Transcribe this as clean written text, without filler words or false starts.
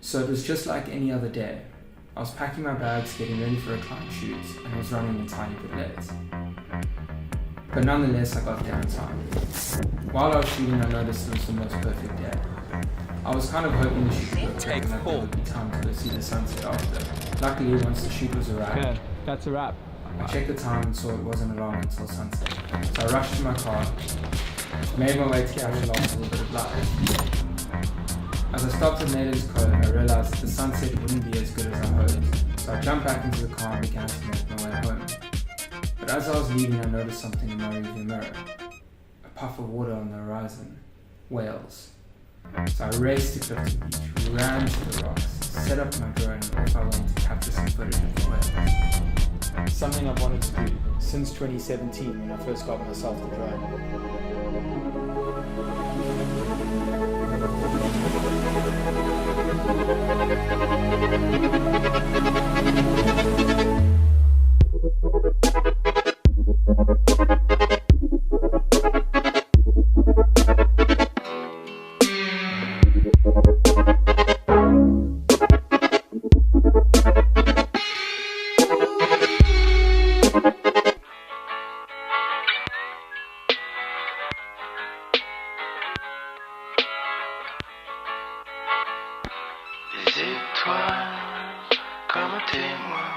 So it was just like any other day. I was packing my bags, getting ready for a client shoot, and I was running a tiny bit late. But nonetheless, I got there in time. While I was shooting, I noticed it was the most perfect day. I was kind of hoping the shoot would go quick and that there would be time to go see the sunset after. Luckily, once the shoot was a wrap, Okay, that's a wrap. I checked the time and saw it wasn't long until sunset. So I rushed to my car, made my way to catch the last little bit of light. As I stopped at Nathan's Cove, I realized that the sunset wouldn't be as good as I hoped, so I jumped back into the car and began to make my way home. But as I was leaving, I noticed something in my rearview mirror. A puff of water on the horizon. Whales. So I raced to Clifton Beach, ran to the rocks, set up my drone, and off I went to capture some footage of the whales. Something I've wanted to do since 2017 when I first got myself the drone. Is it toi, comme témoin?